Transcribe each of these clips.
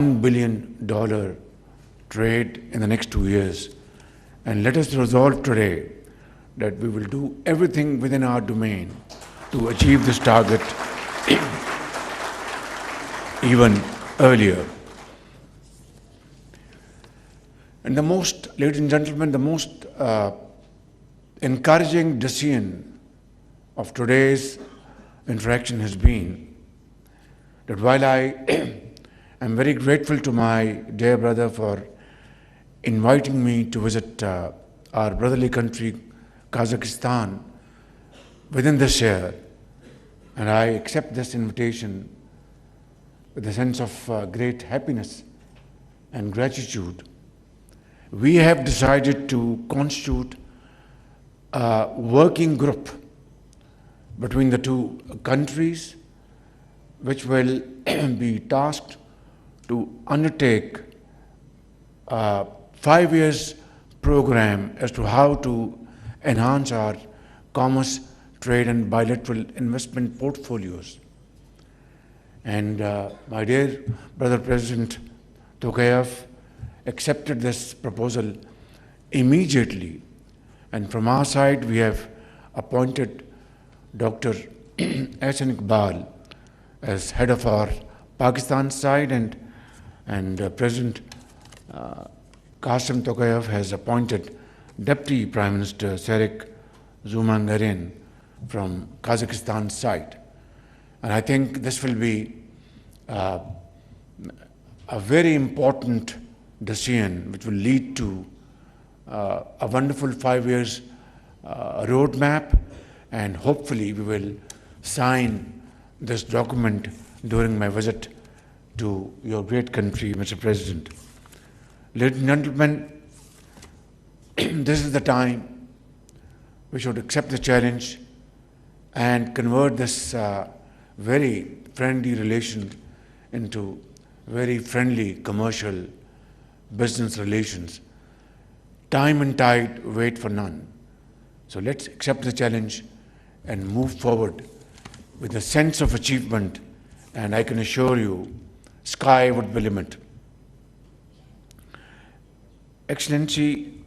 $1 billion trade in the next 2 years. And let us resolve today that we will do everything within our domain to achieve this target even earlier. And ladies and gentlemen, the most encouraging decision of today's interaction has been that while I am very grateful to my dear brother for inviting me to visit our brotherly country, Kazakhstan, within this year, and I accept this invitation with a sense of great happiness and gratitude. We have decided to constitute a working group between the two countries, which will be tasked to undertake a 5 years program as to how to enhance our commerce, trade and bilateral investment portfolios. And my dear brother President Tokayev accepted this proposal immediately. And from our side, we have appointed Dr. Enعقاد as head of our Pakistan side, and President Qasim Tokayev has appointed Deputy Prime Minister Sarek Zumangaren from Kazakhstan side. And I think this will be a very important decision which will lead to a wonderful 5 years roadmap, and hopefully we will sign this document during my visit to your great country, Mr. President. Ladies and gentlemen, this is the time we should accept the challenge and convert this very friendly relation into very friendly commercial business relations. Time and tide wait for none. So let's accept the challenge and move forward with a sense of achievement, and I can assure you, sky would be the limit. Excellency,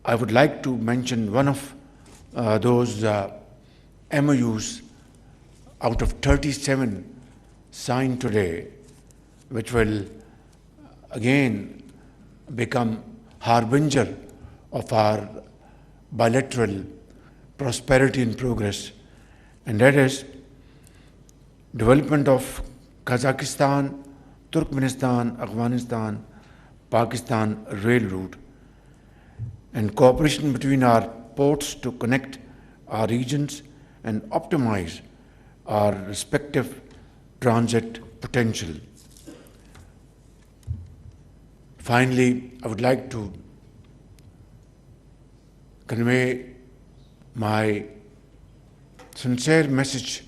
I would like to mention one of those MOUs out of 37 signed today, which will again become harbinger of our bilateral prosperity and progress, and that is development of Kazakhstan, Turkmenistan, Afghanistan, Pakistan rail route, and cooperation between our ports to connect our regions and optimize our respective transit potential. Finally, I would like to convey my sincere message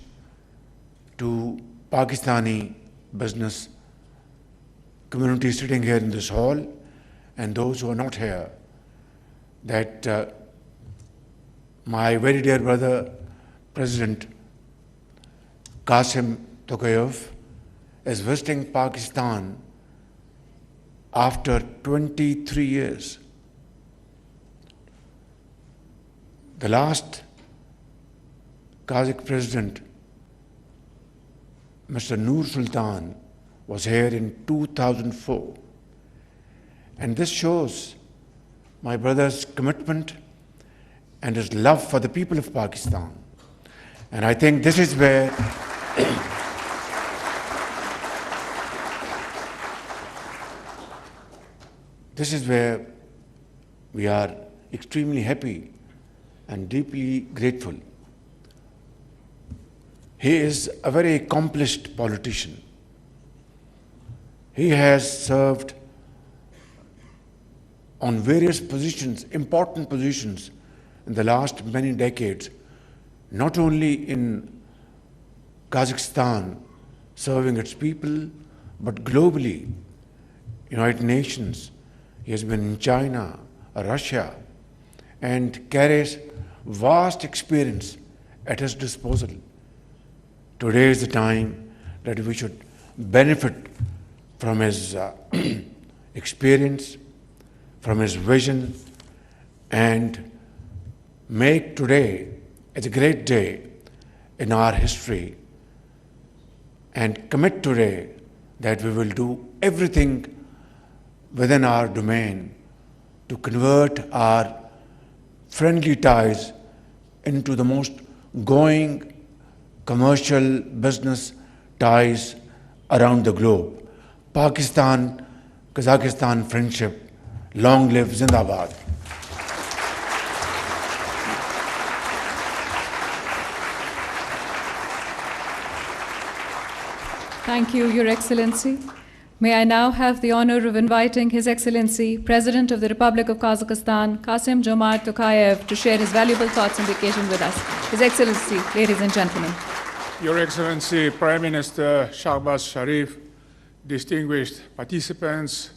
to Pakistani business community sitting here in this hall and those who are not here, that my very dear brother, President Qasim Tokayev, is visiting Pakistan after 23 years. The last Kazakh president, Mr. Nur Sultan, was here in 2004. And this shows my brother's commitment and his love for the people of Pakistan. And I think this is where we are extremely happy and deeply grateful. He is a very accomplished politician. He has served on various positions, important positions, in the last many decades, not only in Kazakhstan, serving its people, but globally, United Nations. He has been in China, Russia, and carries vast experience at his disposal. Today is the time that we should benefit from his experience, from his vision, and make today a great day in our history, and commit today that we will do everything within our domain to convert our friendly ties into the most going commercial business ties around the globe. Pakistan, Kazakhstan friendship, long live Zindabad. Thank you, Your Excellency. May I now have the honor of inviting His Excellency, President of the Republic of Kazakhstan, Kassym-Jomart Tokayev, to share his valuable thoughts on the occasion with us. His Excellency, ladies and gentlemen. Your Excellency, Prime Minister Shahbaz Sharif, distinguished participants,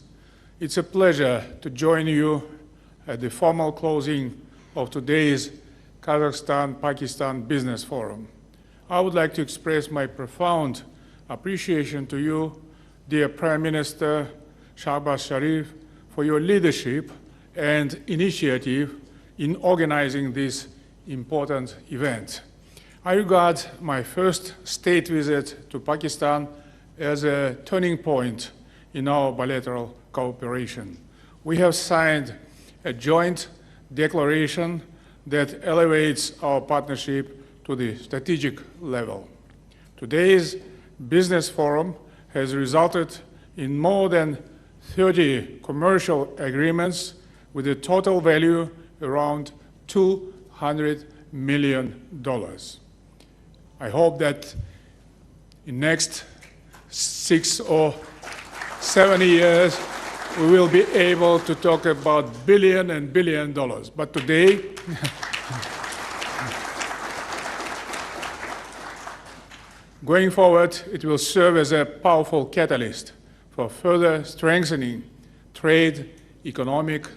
it's a pleasure to join you at the formal closing of today's Kazakhstan-Pakistan Business Forum. I would like to express my profound appreciation to you, dear Prime Minister Shahbaz Sharif, for your leadership and initiative in organizing this important event. I regard my first state visit to Pakistan as a turning point in our bilateral cooperation. We have signed a joint declaration that elevates our partnership to the strategic level. Today's Business Forum has resulted in more than 30 commercial agreements with a total value around $200 million. I hope that in the next 6 or 7 years, we will be able to talk about billion and billion dollars. But today, going forward, it will serve as a powerful catalyst for further strengthening trade, economic,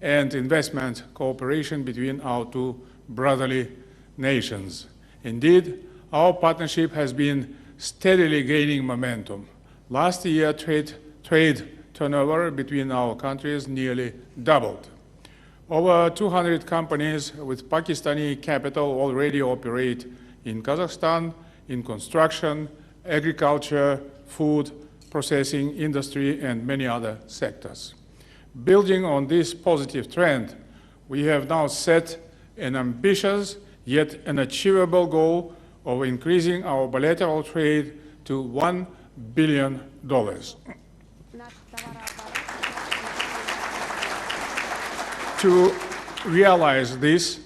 and investment cooperation between our two brotherly nations. Indeed, our partnership has been steadily gaining momentum. Last year, trade turnover between our countries nearly doubled. Over 200 companies with Pakistani capital already operate in Kazakhstan in construction, agriculture, food, processing industry, and many other sectors. Building on this positive trend, we have now set an ambitious yet an achievable goal of increasing our bilateral trade to $1 billion. To realize this,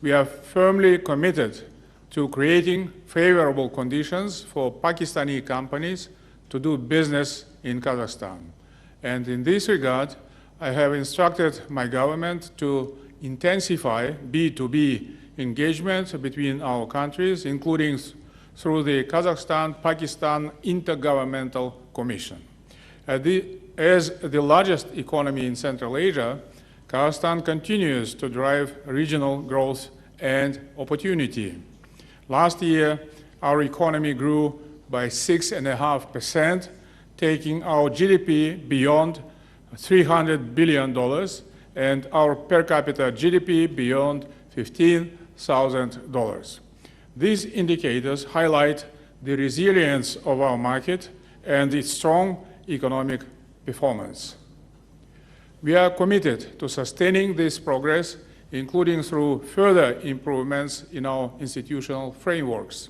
we are firmly committed to creating favorable conditions for Pakistani companies to do business in Kazakhstan. And in this regard, I have instructed my government to intensify B2B engagement between our countries, including through the Kazakhstan-Pakistan Intergovernmental Commission. As the largest economy in Central Asia, Kazakhstan continues to drive regional growth and opportunity. Last year, our economy grew by 6.5%, taking our GDP beyond $300 billion and our per capita GDP beyond $15,000. These indicators highlight the resilience of our market and its strong economic performance. We are committed to sustaining this progress, including through further improvements in our institutional frameworks.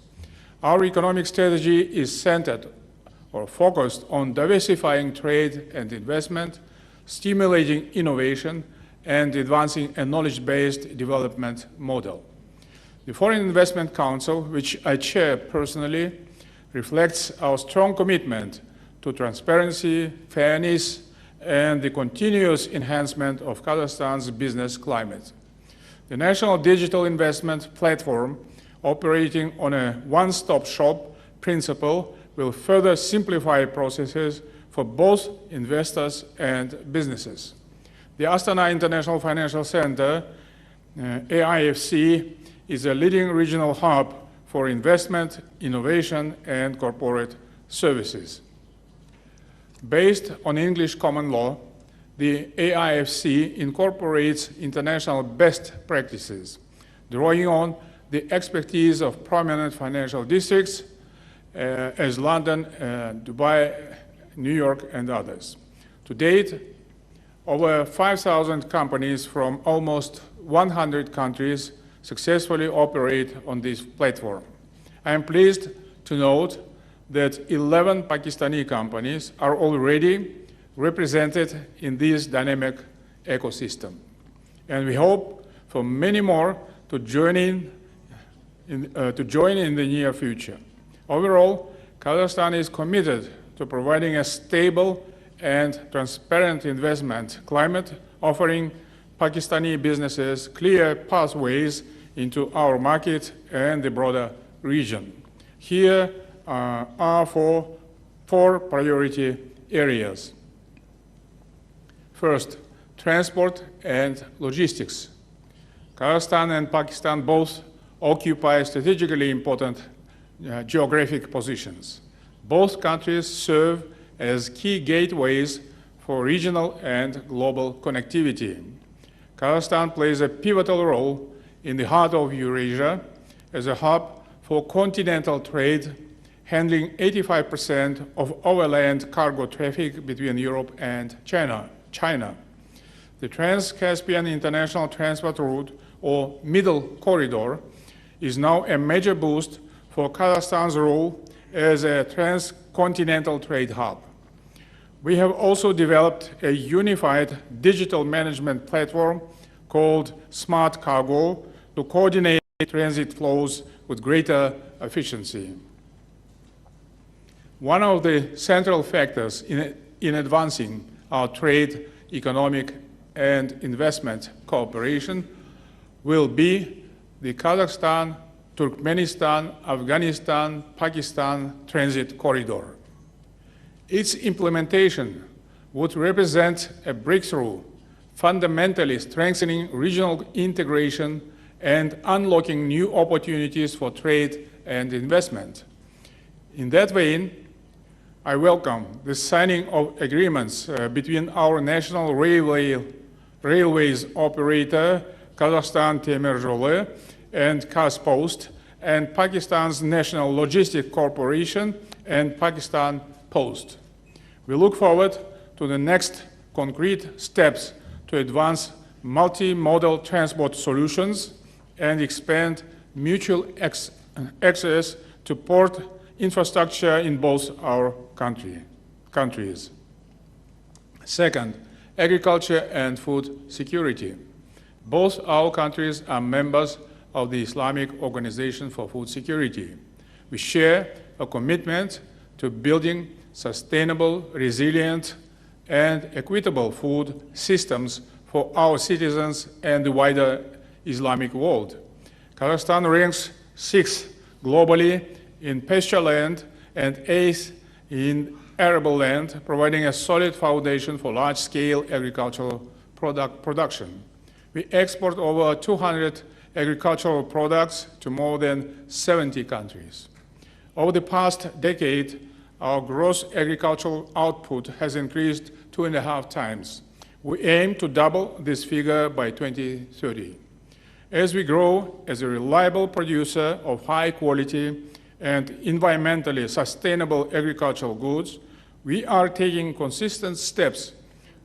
Our economic strategy is centered or focused on diversifying trade and investment, stimulating innovation, and advancing a knowledge-based development model. The Foreign Investment Council, which I chair personally, reflects our strong commitment to transparency, fairness, and the continuous enhancement of Kazakhstan's business climate. The National Digital Investment Platform, operating on a one-stop shop principle, will further simplify processes for both investors and businesses. The Astana International Financial Center, AIFC, is a leading regional hub for investment, innovation, and corporate services. Based on English common law, the AIFC incorporates international best practices, drawing on the expertise of prominent financial districts as London, Dubai, New York, and others. To date, over 5,000 companies from almost 100 countries successfully operate on this platform. I am pleased to note that 11 Pakistani companies are already represented in this dynamic ecosystem. And we hope for many more to join in the near future. Overall, Kazakhstan is committed to providing a stable and transparent investment climate, offering Pakistani businesses clear pathways into our market and the broader region. Here are four priority areas. First, transport and logistics. Kazakhstan and Pakistan both occupy strategically important geographic positions. Both countries serve as key gateways for regional and global connectivity. Kazakhstan plays a pivotal role in the heart of Eurasia as a hub for continental trade, handling 85% of overland cargo traffic between Europe and China. The Trans-Caspian International Transport Route, or Middle Corridor, is now a major boost for Kazakhstan's role as a transcontinental trade hub. We have also developed a unified digital management platform called Smart Cargo to coordinate transit flows with greater efficiency. One of the central factors in advancing our trade, economic, and investment cooperation will be the Kazakhstan, Turkmenistan, Afghanistan, Pakistan transit corridor. Its implementation would represent a breakthrough, fundamentally strengthening regional integration and unlocking new opportunities for trade and investment. In that vein, I welcome the signing of agreements between our national railways operator, Kazakhstan Temir Yolu, and Kazpost, and Pakistan's National Logistic Corporation and Pakistan Post. We look forward to the next concrete steps to advance multimodal transport solutions and expand mutual access to port infrastructure in both our countries. Second, agriculture and food security. Both our countries are members of the Islamic Organization for Food Security. We share a commitment to building sustainable, resilient, and equitable food systems for our citizens and the wider Islamic world. Kazakhstan ranks 6th globally in pasture land and 8th in arable land, providing a solid foundation for large-scale agricultural production. We export over 200 agricultural products to more than 70 countries. Over the past decade, our gross agricultural output has increased 2.5 times. We aim to double this figure by 2030. As we grow as a reliable producer of high-quality and environmentally sustainable agricultural goods, we are taking consistent steps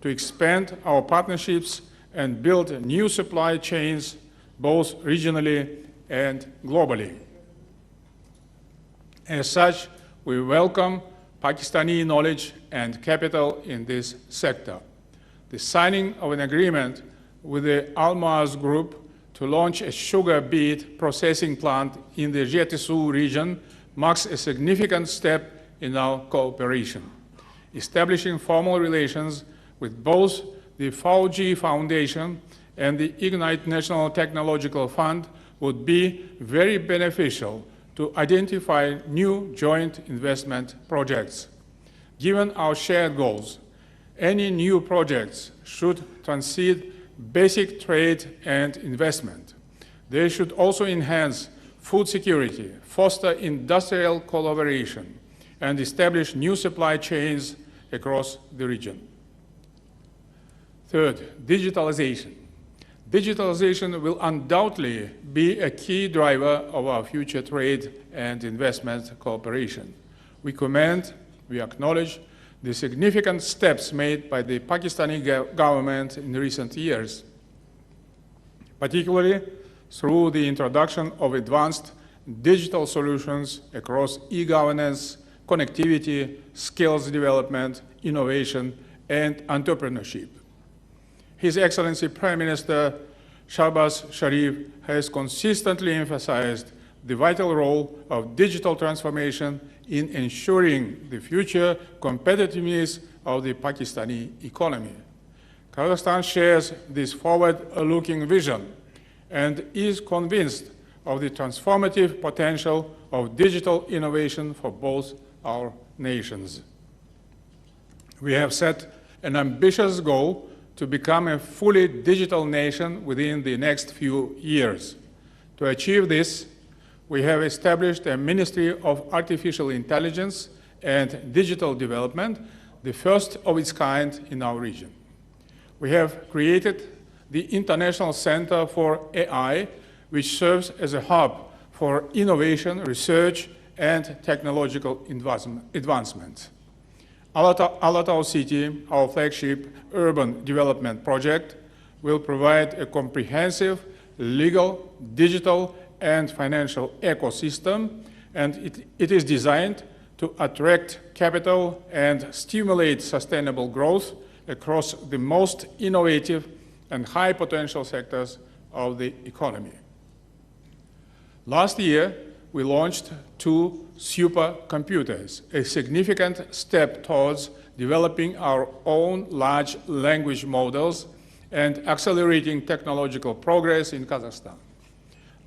to expand our partnerships and build new supply chains both regionally and globally. As such, we welcome Pakistani knowledge and capital in this sector. The signing of an agreement with the Almaz Group to launch a sugar beet processing plant in the Jetissu region marks a significant step in our cooperation. Establishing formal relations with both the Fauji Foundation and the Ignite National Technological Fund would be very beneficial to identify new joint investment projects. Given our shared goals, any new projects should transcend basic trade and investment. They should also enhance food security, foster industrial collaboration, and establish new supply chains across the region. Third, digitalization. Digitalization will undoubtedly be a key driver of our future trade and investment cooperation. We commend, we acknowledge the significant steps made by the Pakistani government in recent years, particularly through the introduction of advanced digital solutions across e-governance, connectivity, skills development, innovation, and entrepreneurship. His Excellency Prime Minister Shahbaz Sharif has consistently emphasized the vital role of digital transformation in ensuring the future competitiveness of the Pakistani economy. Kazakhstan shares this forward-looking vision and is convinced of the transformative potential of digital innovation for both our nations. We have set an ambitious goal to become a fully digital nation within the next few years. To achieve this, we have established a Ministry of Artificial Intelligence and Digital Development, the first of its kind in our region. We have created the International Center for AI, which serves as a hub for innovation, research, and technological advancement. Alatau City, our flagship urban development project, will provide a comprehensive legal, digital, and financial ecosystem, and it is designed to attract capital and stimulate sustainable growth across the most innovative and high potential sectors of the economy. Last year, we launched 2 supercomputers, a significant step towards developing our own large language models and accelerating technological progress in Kazakhstan.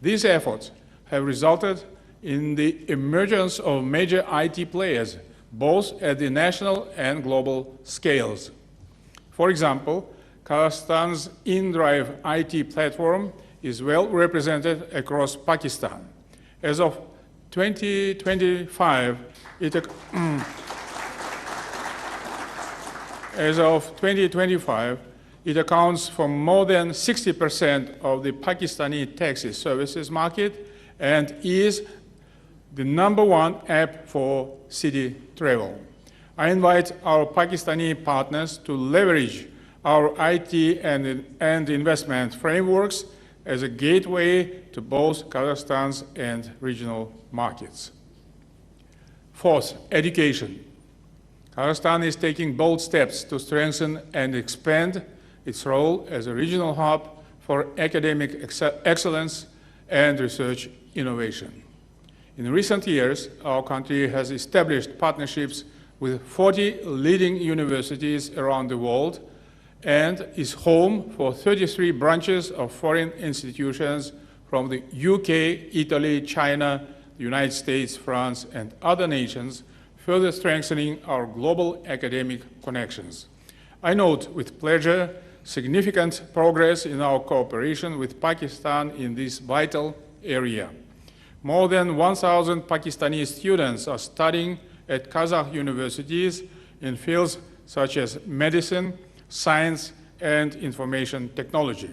These efforts have resulted in the emergence of major IT players, both at the national and global scales. For example, Kazakhstan's InDrive IT platform is well represented across Pakistan. As of 2025, it accounts for more than 60% of the Pakistani taxi services market and is the #1 app for city travel. I invite our Pakistani partners to leverage our IT and investment frameworks as a gateway to both Kazakhstan's and regional markets. Fourth, education. Kazakhstan is taking bold steps to strengthen and expand its role as a regional hub for academic excellence and research innovation. In recent years, our country has established partnerships with 40 leading universities around the world and is home for 33 branches of foreign institutions from the UK, Italy, China, the United States, France, and other nations, further strengthening our global academic connections. I note with pleasure significant progress in our cooperation with Pakistan in this vital area. More than 1,000 Pakistani students are studying at Kazakh universities in fields such as medicine, science, and information technology.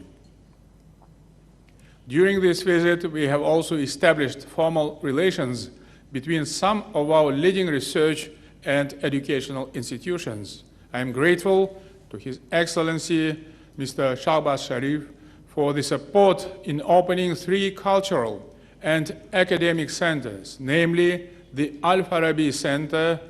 During this visit, we have also established formal relations between some of our leading research and educational institutions. I am grateful to His Excellency Mr. Shahbaz Sharif for the support in opening 3 cultural and academic centers, namely the Al-Farabi Center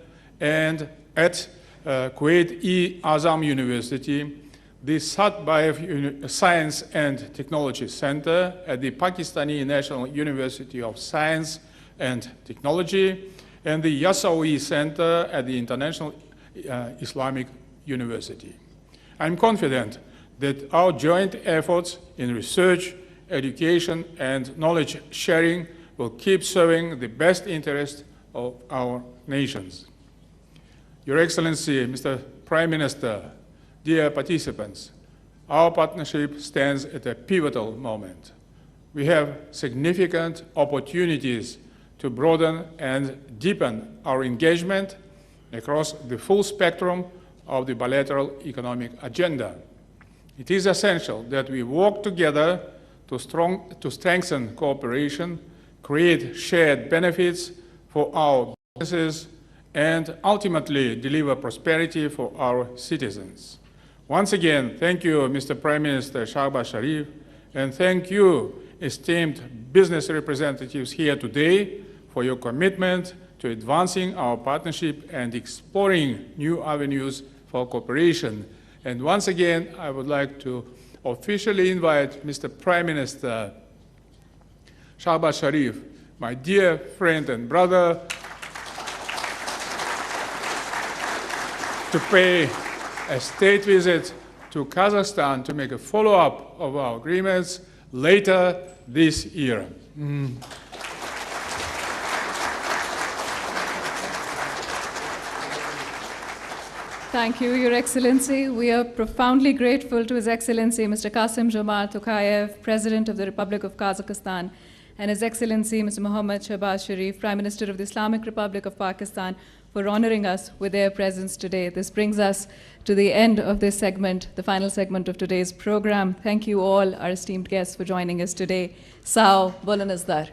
and at Kuwait-e-Azam University, the Satbayev Science and Technology Center at the Pakistani National University of Science and Technology, and the Yasawi Center at the International Islamic University. I'm confident that our joint efforts in research, education, and knowledge sharing will keep serving the best interests of our nations. Your Excellency, Mr. Prime Minister, dear participants, our partnership stands at a pivotal moment. We have significant opportunities to broaden and deepen our engagement across the full spectrum of the bilateral economic agenda. It is essential that we work together to strengthen cooperation, create shared benefits for our businesses, and ultimately deliver prosperity for our citizens. Once again, thank you, Mr. Prime Minister Shahbaz Sharif, and thank you, esteemed business representatives here today, for your commitment to advancing our partnership and exploring new avenues for cooperation. And once again, I would like to officially invite Mr. Prime Minister Shahbaz Sharif, my dear friend and brother, to pay a state visit to Kazakhstan to make a follow-up of our agreements later this year. Thank you, Your Excellency. We are profoundly grateful to His Excellency Mr. Kasim-Jomart Tokayev, President of the Republic of Kazakhstan, and His Excellency Mr. Mohammad Shahbaz Sharif, Prime Minister of the Islamic Republic of Pakistan, for honoring us with their presence today. This brings us to the end of this segment, the final segment of today's program. Thank you all, our esteemed guests, for joining us today. Sao Bolanazdar.